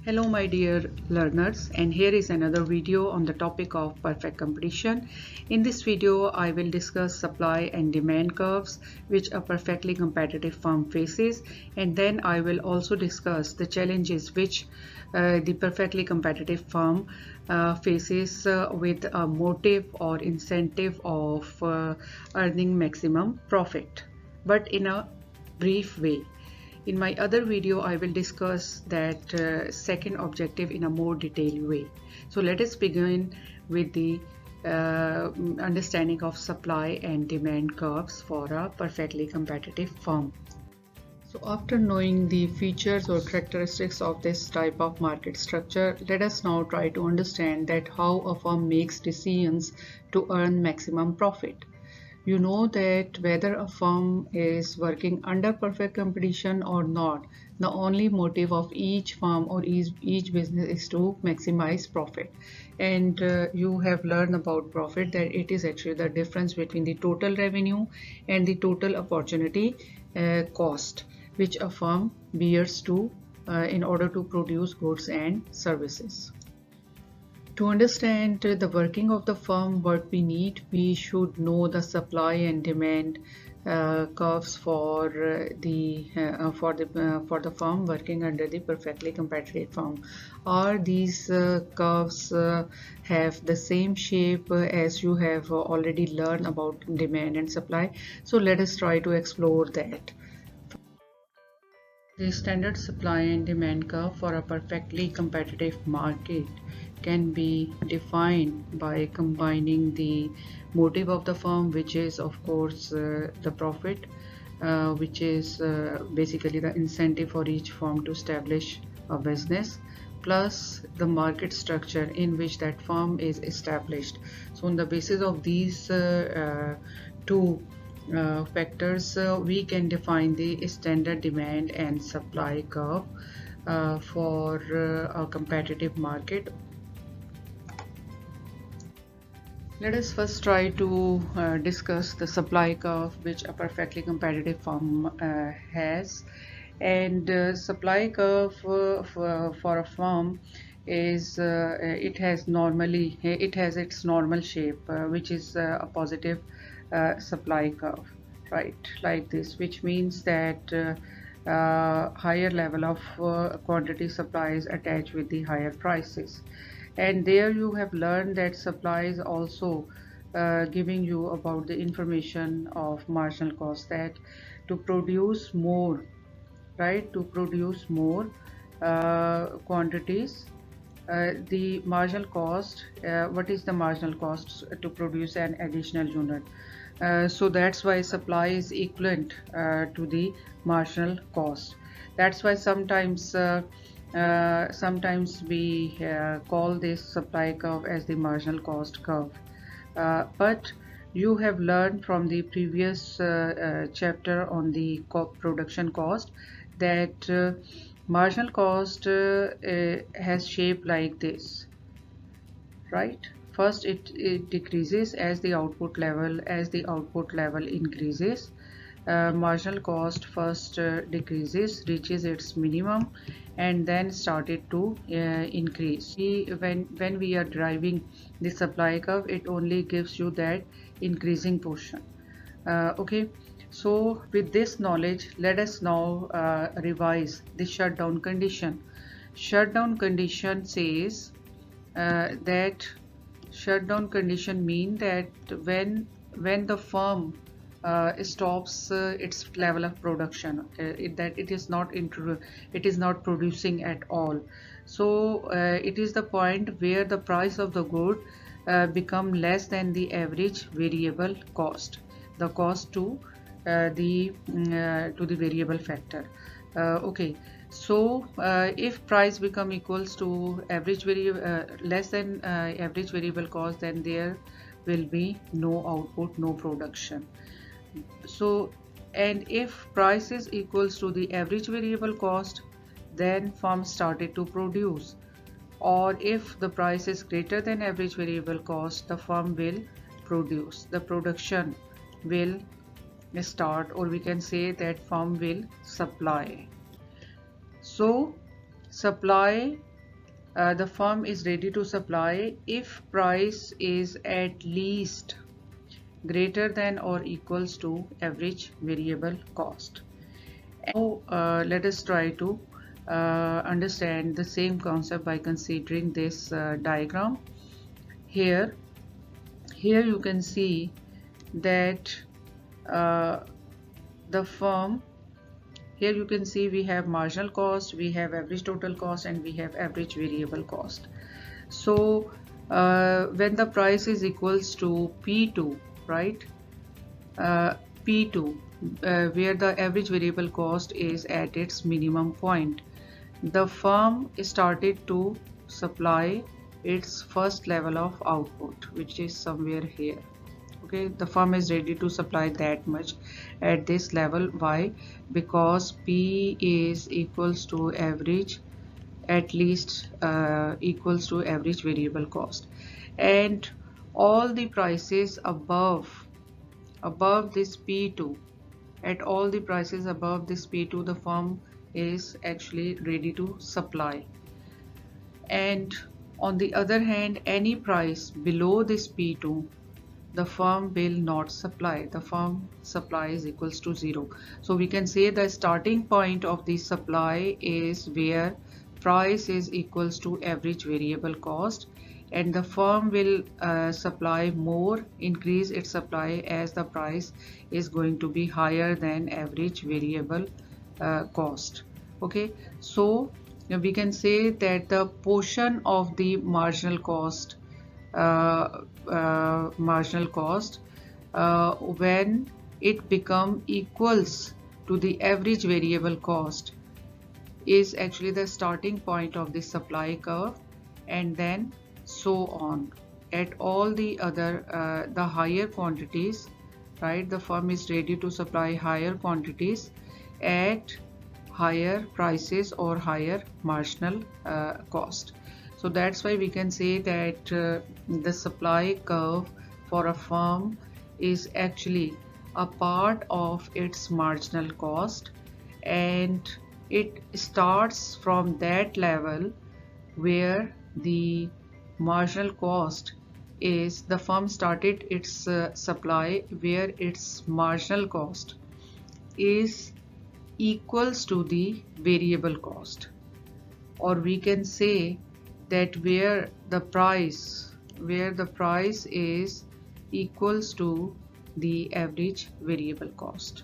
Hello my dear learners, and here is another video on the topic of perfect competition. In this video I will discuss supply and demand curves which a perfectly competitive firm faces, and then I will also discuss the challenges which the perfectly competitive firm faces with a motive or incentive of earning maximum profit, but in a brief way. In my other video, I will discuss that second objective in a more detailed way. So let us begin with the understanding of supply and demand curves for a perfectly competitive firm. So after knowing the features or characteristics of this type of market structure, let us now try to understand that how a firm makes decisions to earn maximum profit. You know that whether a firm is working under perfect competition or not, the only motive of each firm or each business is to maximize profit. And you have learned about profit, that it is actually the difference between the total revenue and the total opportunity cost which a firm bears to in order to produce goods and services. To understand the working of the firm, what we should know the supply and demand curves for the firm working under the perfectly competitive firm. Are these curves have the same shape as you have already learned about demand and supply? So let us try to explore that. The standard supply and demand curve for a perfectly competitive market can be defined by combining the motive of the firm, which is of course the profit, which is basically the incentive for each firm to establish a business, plus the market structure in which that firm is established. So on the basis of these two factors, we can define the standard demand and supply curve for a competitive market. Let us first try to discuss the supply curve which a perfectly competitive firm has. And supply curve for a firm is it has its normal shape, which is a positive supply curve, right, like this, which means that higher level of quantity supply is attached with the higher prices. And there you have learned that supply is also giving you about the information of marginal cost, that to produce more, right, to produce more quantities, the marginal cost, what is the marginal cost to produce an additional unit? So that's why supply is equivalent to the marginal cost. That's why sometimes we call this supply curve as the marginal cost curve. But you have learned from the previous chapter on the production cost that marginal cost has shape like this, right? First it decreases as the output level increases. Marginal cost first decreases, reaches its minimum, and then started to increase. When we are driving the supply curve, it only gives you that increasing portion. Okay, so with this knowledge, let us now revise the shutdown condition. Shutdown condition says that shutdown condition mean that when the firm stops its level of production, it is not producing at all. So it is the point where the price of the good become less than the average variable cost, the cost to the variable factor. Okay, so if price become equals to average variable less than average variable cost, then there will be no output, no production. So, and if price is equals to the average variable cost, then firm started to produce. Or if the price is greater than average variable cost, the firm will produce. The production will start, or we can say that firm will supply. So supply the firm is ready to supply if price is at least greater than or equals to average variable cost. Now let us try to understand the same concept by considering this diagram. Here you can see that the firm, here you can see we have marginal cost, we have average total cost, and we have average variable cost. So when the price is equals to P2, right, P2, where the average variable cost is at its minimum point, the firm started to supply its first level of output, which is somewhere here. Okay, the firm is ready to supply that much at this level. Why? Because P is equals to average, at least equals to average variable cost, and all the prices above this P2, at all the prices above this P2, the firm is actually ready to supply. And on the other hand, any price below this P2, the firm will not supply. The firm supply is equals to 0. So we can say the starting point of the supply is where price is equals to average variable cost, and the firm will supply more, increase its supply as the price is going to be higher than average variable cost. Okay, so we can say that the portion of the marginal cost when it become equals to the average variable cost is actually the starting point of the supply curve, and then so on at all the other the higher quantities, right? The firm is ready to supply higher quantities at higher prices or higher marginal cost. So that's why we can say that the supply curve for a firm is actually a part of its marginal cost, and it starts from that level where the marginal cost is, the firm started its supply where its marginal cost is equals to the variable cost, or we can say that where the price is equals to the average variable cost.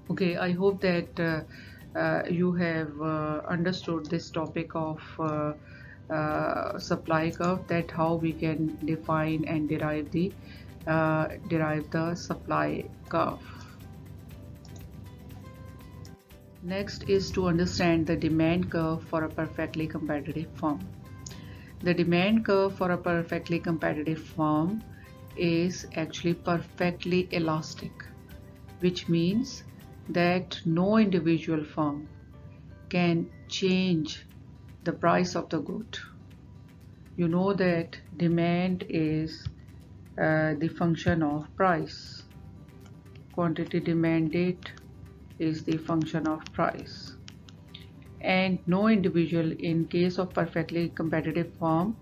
Okay, I hope that you have understood this topic of supply curve, that how we can define and derive the supply curve. Next is to understand the demand curve for a perfectly competitive firm. The demand curve for a perfectly competitive firm is actually perfectly elastic, which means that no individual firm can change the price of the good. You know that demand is the function of price. Quantity demanded is the function of price, and no individual, in case of perfectly competitive firm,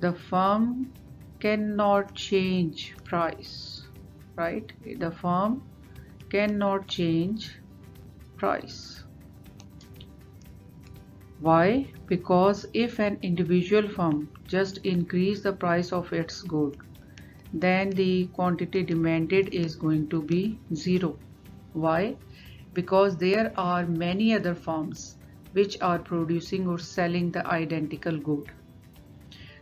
the firm cannot change price, right? The firm cannot change price. Why? Because if an individual firm just increase the price of its good, then the quantity demanded is going to be 0. Why? Because there are many other firms which are producing or selling the identical good.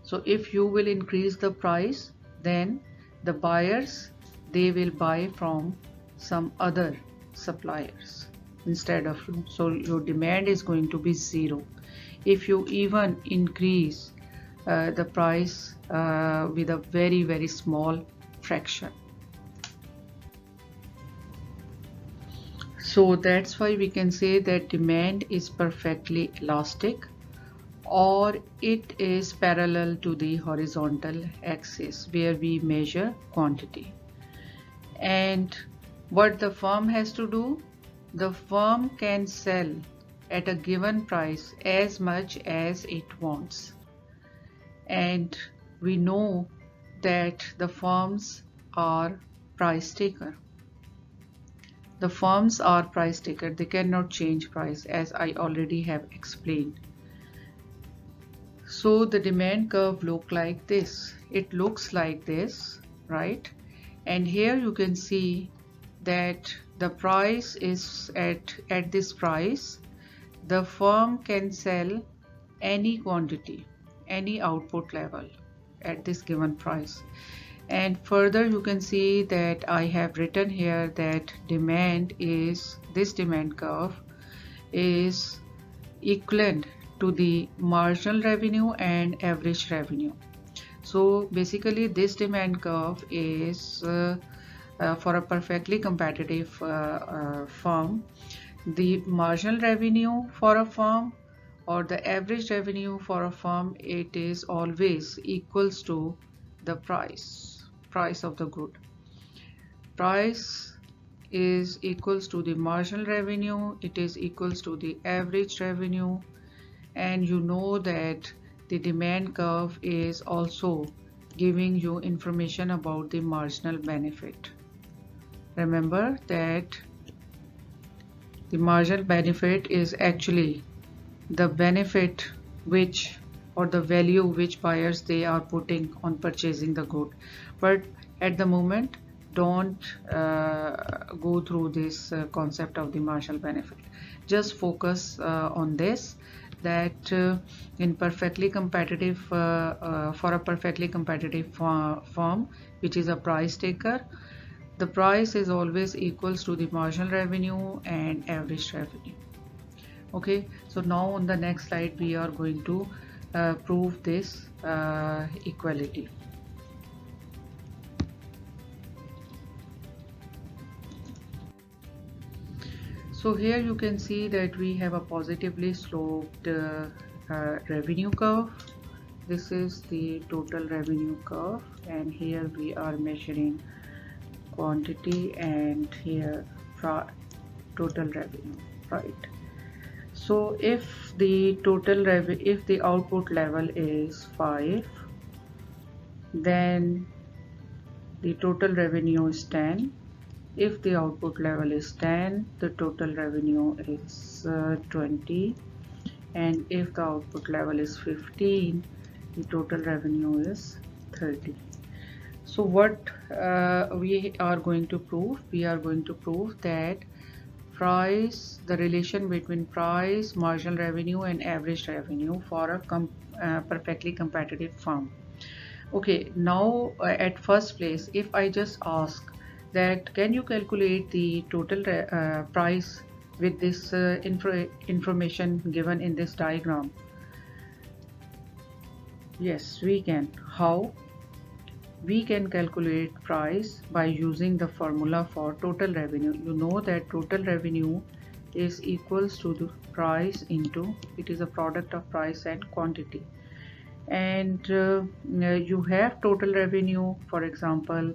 So if you will increase the price, then the buyers, they will buy from some other suppliers instead of you. So your demand is going to be 0. If you even increase the price with a very, very small fraction. So that's why we can say that demand is perfectly elastic, or it is parallel to the horizontal axis where we measure quantity. And what the firm has to do, the firm can sell at a given price as much as it wants. And we know that the firms are price taker. The firms are price taker. They cannot change price, as I already have explained. So the demand curve look like this. It looks like this, right? And here you can see that the price is at this price. The firm can sell any quantity, any output level at this given price. And further you can see that I have written here that this demand curve is equivalent to the marginal revenue and average revenue. So basically this demand curve is for a perfectly competitive firm. The marginal revenue for a firm or the average revenue for a firm, it is always equals to the price of the good. Price is equals to the marginal revenue, it is equals to the average revenue, and you know that the demand curve is also giving you information about the marginal benefit. Remember that the marginal benefit is actually the benefit which or the value which buyers they are putting on purchasing the good. But at the moment, don't go through this concept of the marginal benefit. Just focus on this, that in perfectly competitive for a perfectly competitive firm which is a price taker, the price is always equals to the marginal revenue and average revenue. Okay, so now on the next slide we are going to prove this equality. So here you can see that we have a positively sloped revenue curve. This is the total revenue curve, and here we are measuring quantity and here total revenue, right? So if the output level is 5, then the total revenue is 10. If the output level is 10, the total revenue is 20, and if the output level is 15, the total revenue is 30. So what we are going to prove? We are going to prove that the relation between price, marginal revenue and average revenue for a perfectly competitive firm. Okay, now at first place, if I just ask that can you calculate the total price with this information given in this diagram? Yes, we can. How? We can calculate price by using the formula for total revenue. You know that total revenue is equals to the price into, it is a product of price and quantity. And you have total revenue, for example,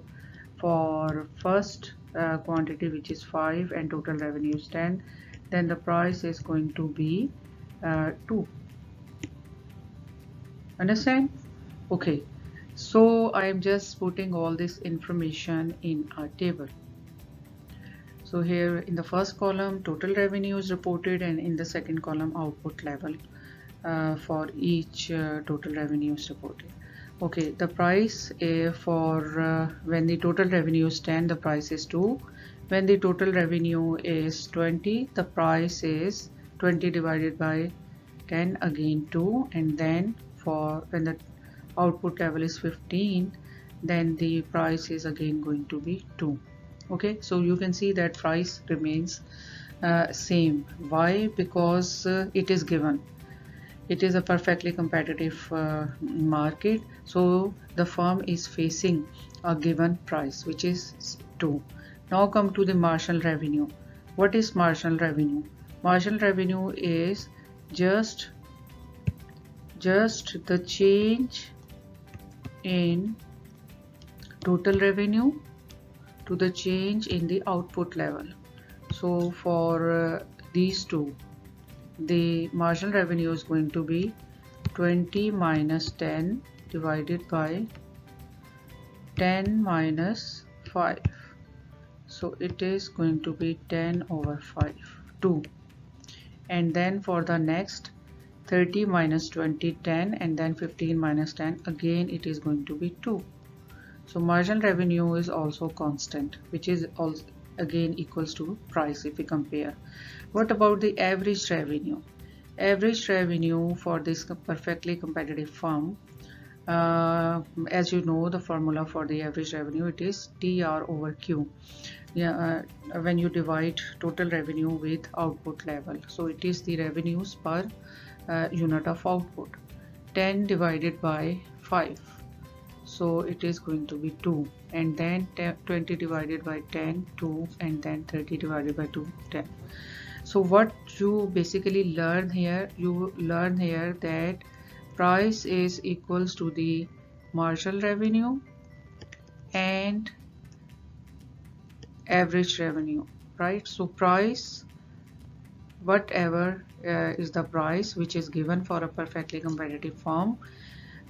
for first quantity which is 5 and total revenue is 10, then the price is going to be 2. Understand? Okay, so I am just putting all this information in a table. So here in the first column total revenue is reported, and in the second column output level for each total revenue is reported. Okay, the price for when the total revenue is 10, the price is 2. When the total revenue is 20, the price is 20 divided by 10, again 2. And then for when the output level is 15, then the price is again going to be 2. Okay, so you can see that price remains same. Why? Because it is given. It is a perfectly competitive market, so the firm is facing a given price which is 2. Now come to the marginal revenue. What is marginal revenue? Marginal revenue is just the change in total revenue to the change in the output level. So for these two, the marginal revenue is going to be 20 minus 10 divided by 10 minus 5. So it is going to be 10 over 5, 2. And then for the next 30 minus 20, 10, and then 15 minus 10, again it is going to be 2. So marginal revenue is also constant, which is also again equals to price if we compare. What about the average revenue? Average revenue for this perfectly competitive firm, as you know, the formula for the average revenue, it is TR over Q. When you divide total revenue with output level, so it is the revenues per unit of output. 10 divided by 5, so it is going to be 2, and then 20 divided by 10, 2, and then 30 divided by 2, 10. So what you basically learn here, you learn here that price is equals to the marginal revenue and average revenue, right? So price, whatever is the price which is given for a perfectly competitive firm,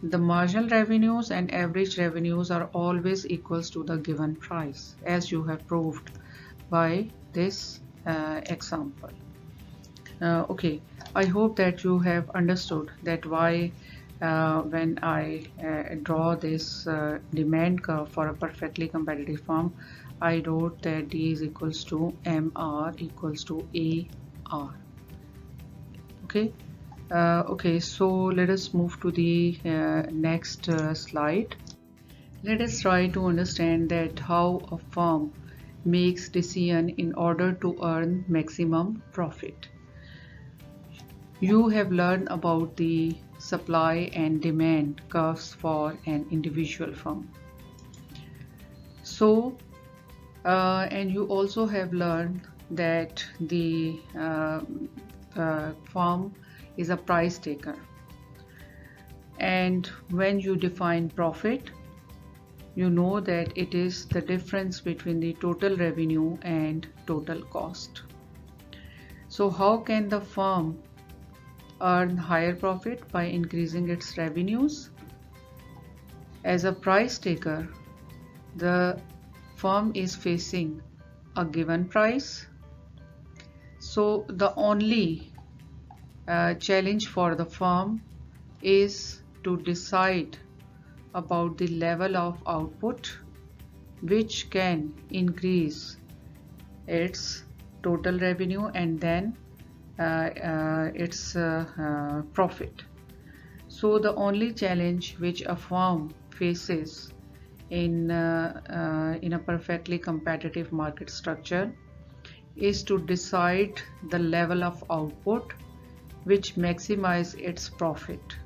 the marginal revenues and average revenues are always equals to the given price, as you have proved by this example. Okay, I hope that you have understood that why when I draw this demand curve for a perfectly competitive firm, I wrote that D is equals to MR equals to AR. Okay. Okay, so let us move to the next slide. Let us try to understand that how a firm makes decision in order to earn maximum profit. You have learned about the supply and demand curves for an individual firm. So, and you also have learned that the firm is a price taker. And when you define profit, you know that it is the difference between the total revenue and total cost. So how can the firm earn higher profit? By increasing its revenues. As a price taker, the firm is facing a given price. So the only challenge for the firm is to decide about the level of output which can increase its total revenue and then its profit. So the only challenge which a firm faces in a perfectly competitive market structure is to decide the level of output which maximize its profit.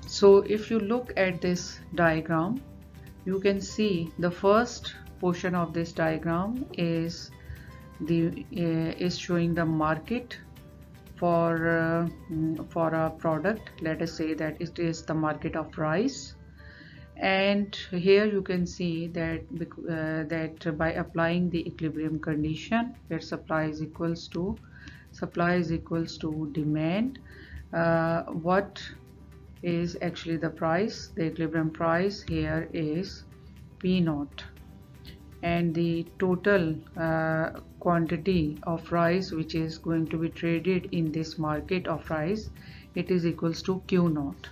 So if you look at this diagram, you can see the first portion of this diagram is showing the market for a product. Let us say that it is the market of rice, and here you can see that that by applying the equilibrium condition, where supply is equals to demand, what is actually the price? The equilibrium price here is P naught, and the total quantity of rice which is going to be traded in this market of rice, it is equals to Q naught.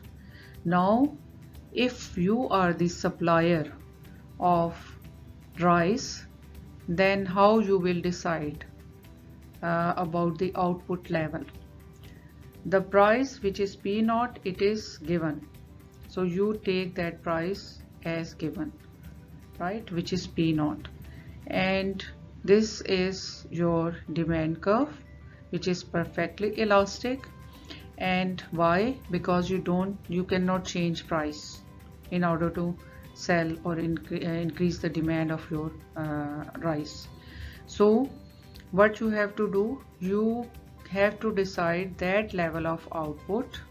Now if you are the supplier of rice, then how you will decide about the output level? The price which is P naught, it is given, so you take that price as given, right, which is P naught, and this is your demand curve which is perfectly elastic. And why? Because you cannot change price in order to sell or increase the demand of your rice. So what you have to do, you have to decide that level of output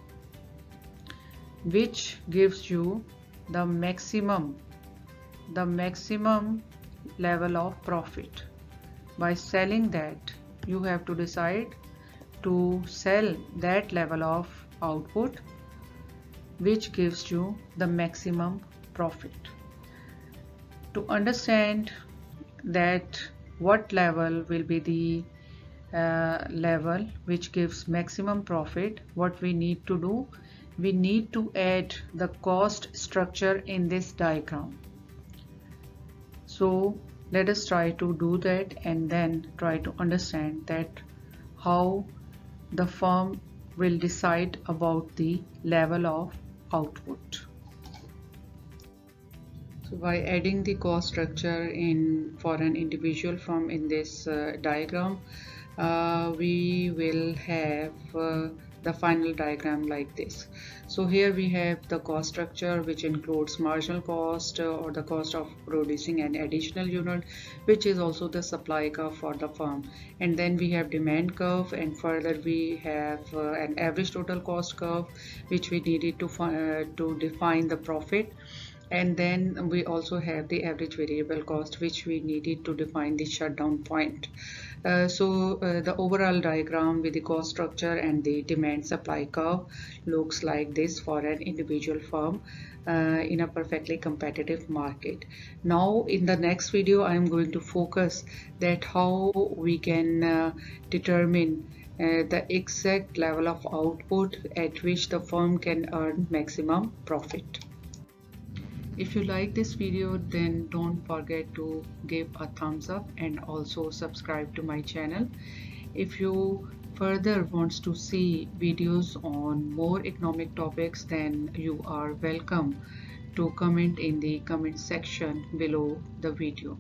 which gives you the maximum level of profit by selling that you have to decide to sell that level of output which gives you the maximum profit. To understand that what level will be the level which gives maximum profit, what we need to do, we need to add the cost structure in this diagram. So let us try to do that and then try to understand that how the firm will decide about the level of output. So by adding the cost structure in for an individual firm in this diagram, we will have the final diagram like this. So here we have the cost structure, which includes marginal cost or the cost of producing an additional unit, which is also the supply curve for the firm. And then we have demand curve, and further we have an average total cost curve, which we needed to define the profit. And then we also have the average variable cost, which we needed to define the shutdown point. The overall diagram with the cost structure and the demand supply curve looks like this for an individual firm in a perfectly competitive market. Now in the next video I am going to focus that how we can determine the exact level of output at which the firm can earn maximum profit. If you like this video, then don't forget to give a thumbs up and also subscribe to my channel. If you further wants to see videos on more economic topics, then you are welcome to comment in the comment section below the video.